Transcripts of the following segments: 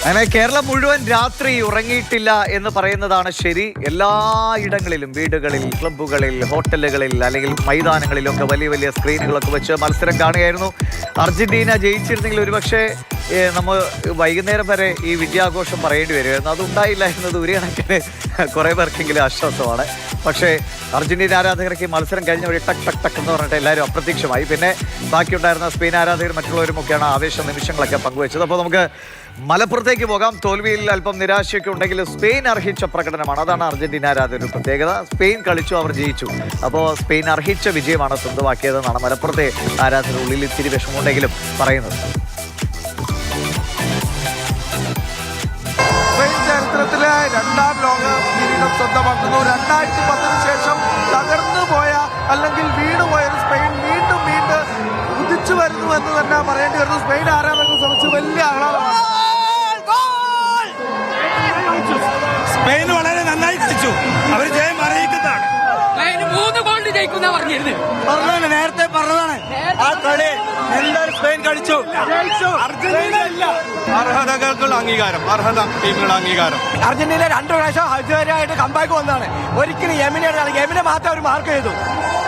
അങ്ങനെ കേരളം മുഴുവൻ രാത്രി ഉറങ്ങിയിട്ടില്ല എന്ന് പറയുന്നതാണ് ശരി. എല്ലായിടങ്ങളിലും, വീടുകളിൽ, ക്ലബ്ബുകളിൽ, ഹോട്ടലുകളിൽ, അല്ലെങ്കിൽ മൈതാനങ്ങളിലൊക്കെ വലിയ വലിയ സ്ക്രീനുകളൊക്കെ വെച്ച് മത്സരം കാണുകയായിരുന്നു. അർജന്റീന ജയിച്ചിരുന്നെങ്കിൽ ഒരുപക്ഷെ നമ്മൾ വൈകുന്നേരം വരെ ഈ വിജയാഘോഷം പറയേണ്ടി വരുമായിരുന്നു. അതുണ്ടായില്ല എന്നത് ഒരു കണക്കിന് കുറേ പേർക്കെങ്കിലും ആശ്വാസമാണ്. പക്ഷേ അർജന്റീന ആരാധകർക്ക് മത്സരം കഴിഞ്ഞ വഴി ടക്ക് ടക്ക് ടക്ക് എന്ന് പറഞ്ഞിട്ട് എല്ലാവരും അപ്രത്യക്ഷമായി. പിന്നെ ബാക്കിയുണ്ടായിരുന്ന സ്പെയിൻ ആരാധകർ മറ്റുള്ളവരുമൊക്കെയാണ് ആവേശ നിമിഷങ്ങളൊക്കെ പങ്കുവച്ചത്. അപ്പോൾ നമുക്ക് മലപ്പുറത്തേക്ക് പോകാം. തോൽവിയിൽ അല്പം നിരാശയൊക്കെ ഉണ്ടെങ്കിൽ സ്പെയിൻ അർഹിച്ച പ്രകടനമാണ്. അതാണ് അർജന്റീന ആരാധകരുടെ പ്രത്യേകത. സ്പെയിൻ കളിച്ചു, അവർ ജയിച്ചു. അപ്പോൾ സ്പെയിൻ അർഹിച്ച വിജയമാണ് സ്വന്തമാക്കിയതെന്നാണ് മലപ്പുറത്തെ ആരാധകരുടെ ഉള്ളിൽ ഇത്തിരി വിഷമമുണ്ടെങ്കിലും പറയുന്നത്. ചരിത്രത്തിലെ രണ്ടാം ലോക കിരീടം സ്വന്തമാക്കുന്നു. 2010 ശേഷം തകർന്നു പോയ അല്ലെങ്കിൽ വീണുപോയ ഒരു സ്പെയിൻ വീണ്ടും ഉദിച്ചു വരുന്നു എന്ന് തന്നെ പറയേണ്ടി വരുന്നു. സ്പെയിൻ ആരാധകരെ സംബന്ധിച്ച് വലിയ ആഹ്ലാദമാണ്. സ്പെയിൻ വളരെ നന്നായി കളിച്ചു. അവർ ജയം അറിയിക്കുന്നതാണ്. 3 ഗോൾ ജയിക്കുന്ന പറഞ്ഞിരുന്നു. നേരത്തെ പറഞ്ഞതാണ് ആ കളി എല്ലാവരും സ്പെയിൻ കളിച്ചു. അർജന്റീന ഇല്ല. അർഹതകൾക്കുള്ള അംഗീകാരം, അർഹത ടീമിനുള്ള അംഗീകാരം. അർജന്റീന 2 പ്രാവശ്യം അൾജീരിയയായിട്ട് കംബാക്ക് വന്നതാണ്. ഒരിക്കലും യെമിനെ മാത്രം അവർ മാർക്ക് ചെയ്തു.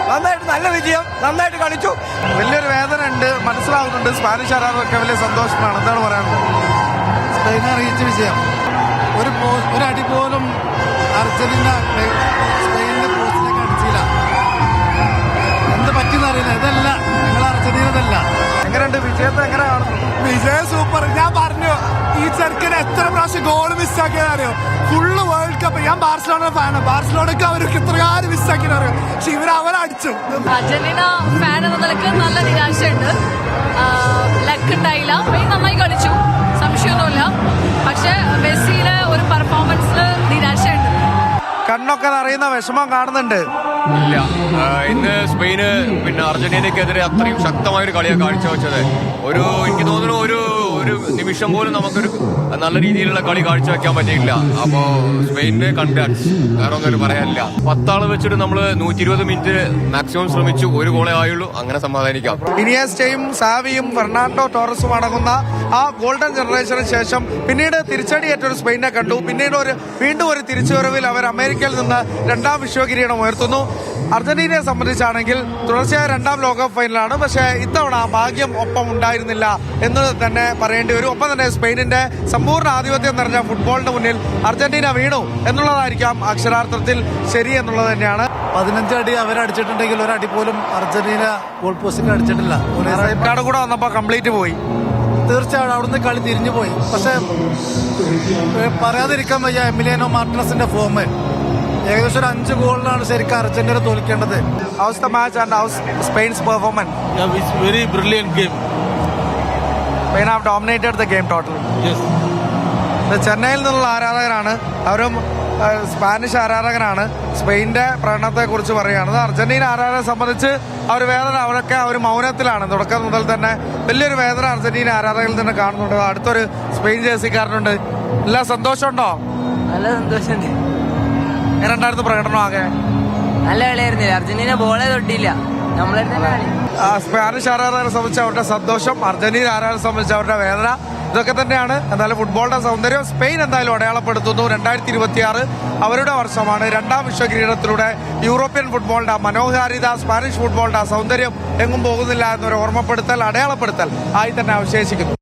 നന്നായിട്ട് നല്ല വിജയം, നന്നായിട്ട് കളിച്ചു. വലിയൊരു വേദന ഉണ്ട്, മനസ്സിലാവുന്നുണ്ട്. സ്പാനിഷ് ആരാധകർക്ക് വലിയ സന്തോഷമാണ്. എന്താണ് പറയാനുള്ളത്? സ്പെയിനെ അറിയിച്ച വിജയം. ഒരു അടി പോലും അർജന്റീന സ്പെയിനിന്റെ പോസ്റ്റിലേക്ക് അടിച്ചില്ല. എന്ത് പറ്റുന്നറിയില്ല. ഇതല്ല നിങ്ങൾ അർജന്റീനതല്ല. എങ്ങനെയുണ്ട് വിജയത്തെ? എങ്ങനെ കാണുന്നു? വിജയം സൂപ്പർ. ഞാൻ പറഞ്ഞു ഈ ചെറുക്കന് എത്ര പ്രാവശ്യം ഗോൾ മിസ്സാക്കിയതറിയോ? Full world cup. ഞാൻ ബാർസലോണ ഫാനാണ്. ബാർസലോണക്ക് അവർക്ക് ഇത്രകാലം മിസ്സാക്കിയതറിയോ? പക്ഷെ അവരടിച്ചു. അർജന്റീന ഫാൻ എന്ന നിലക്ക് നല്ല നിരാശയുണ്ട്. ലക്ക് ഉണ്ടായില്ല. നന്നായി കളിച്ചു, സംശയമൊന്നുമില്ല. പക്ഷെ മെസ്സിയുടെ ഒരു പെർഫോമൻസിൽ നിരാശയുണ്ട്. കണ്ണൊക്കെ അറിയുന്ന വിഷമം കാണുന്നുണ്ട്. ഇല്ല, ഇന്ന് സ്പെയിന് അർജന്റീനയ്ക്കെതിരെ അത്രയും ശക്തമായൊരു കളിയാണ് കാഴ്ചവെച്ചത്. എനിക്ക് തോന്നുന്നു ഒരു നിമിഷം പോലും നമുക്കൊരു നല്ല രീതിയിലുള്ള കളി കാഴ്ചവെക്കാൻ പറ്റിയില്ല. അപ്പോ സ്പെയിനിന് കൺഗ്രാറ്റ്സ്, വേറെ ഒന്നും പറയാനില്ല. 10 ആള് വെച്ചിട്ട് നമ്മൾ 120 മിനിറ്റ് മാക്സിമം ശ്രമിച്ചു. ഒരു ഗോളേ ആയുള്ളൂ. അങ്ങനെ സമാധാനിക്കാം. ഇനിയസ്റ്റയും സാവിയും ഫെർണാണ്ടോ ടോറസും അടങ്ങുന്ന ആ ഗോൾഡൻ ജനറേഷന് ശേഷം പിന്നീട് തിരിച്ചടിയേറ്റൊരു സ്പെയിനെ കണ്ടു. പിന്നീട് വീണ്ടും ഒരു തിരിച്ചുവരവിൽ അവർ അമേരിക്കയിൽ നിന്ന് 2ാം വിശ്വകിരീടം ഉയർത്തുന്നു. അർജന്റീനയെ സംബന്ധിച്ചാണെങ്കിൽ തുടർച്ചയായ 2ാം ലോകകപ്പ് ഫൈനലാണ്. പക്ഷേ ഇത്തവണ ഭാഗ്യം ഒപ്പം ഉണ്ടായിരുന്നില്ല എന്ന് തന്നെ പറയേണ്ടി വരും. ഒപ്പം തന്നെ സ്പെയിനിന്റെ സമ്പൂർണ്ണ ആധിപത്യം നിറഞ്ഞ ഫുട്ബോളിന് മുന്നിൽ അർജന്റീന വീണു എന്നുള്ളതായിരിക്കാം അക്ഷരാർത്ഥത്തിൽ ശരി എന്നുള്ളത് തന്നെയാണ്. 15 അടി അവരടിച്ചിട്ടുണ്ടെങ്കിൽ ഒരടി പോലും അർജന്റീന ഗോൾ പോസ്റ്റിൽ അടിച്ചിട്ടില്ല. കൂടെ വന്നപ്പോ കംപ്ലീറ്റ് പോയി. തീർച്ചയായും അവിടുന്ന് കളി തിരിഞ്ഞു പോയി. പക്ഷെ പറയാതിരിക്കാൻ വയ്യ എമിലിയാനോ മാർട്ടിനസിന്റെ ഫോം. ഏകദേശം ഒരു 5 ഗോളിലാണ് ശരിക്കും അർജന്റീന തോൽക്കേണ്ടത്. How's the match and how's Spain's performance? Very brilliant game. Spain have dominated the game total. ചെന്നൈയിൽ നിന്നുള്ള ആരാധകരാണ്. അവരും സ്പാനിഷ് ആരാധകരാണ്. സ്പെയിനിന്റെ പ്രകടനത്തെ കുറിച്ച് പറയുകയാണത്. അർജന്റീന ആരാധകരെ സംബന്ധിച്ച് അവർ മൗനത്തിലാണ്. തുടക്കം മുതൽ തന്നെ വലിയൊരു വേദന അർജന്റീന ആരാധകരിൽ തന്നെ കാണുന്നുണ്ട്. അടുത്തൊരു സ്പെയിൻ ജേഴ്സിക്കാരനുണ്ട്. എല്ലാ സന്തോഷമുണ്ടോ? നല്ല സന്തോഷമുണ്ട്. എങ്ങനെയുണ്ടായിരുന്നു പ്രകടനം? ആകെ നല്ല കളിയായിരുന്നില്ല. അർജന്റീന ബോളേ തൊട്ടില്ല. നമ്മളെ സ്പാനിഷ് ആരാധകരെ സംബന്ധിച്ച് അവരുടെ സന്തോഷം, അർജന്റീന ആരാധകരെ സംബന്ധിച്ച് അവരുടെ വേദന, ഇതൊക്കെ തന്നെയാണ്. എന്തായാലും ഫുട്ബോളിന്റെ സൗന്ദര്യം സ്പെയിൻ എന്തായാലും അടയാളപ്പെടുത്തുന്നു. 2026 അവരുടെ വർഷമാണ്. 2ാം വിശ്വകിരീടത്തിലൂടെ യൂറോപ്യൻ ഫുട്ബോളിന്റെ മനോഹാരിത, സ്പാനിഷ് ഫുട്ബോളിന്റെ സൗന്ദര്യം എങ്ങും പോകുന്നില്ല എന്നൊരു ഓർമ്മപ്പെടുത്തൽ, അടയാളപ്പെടുത്തൽ ആയി തന്നെ അവശേഷിക്കുന്നു.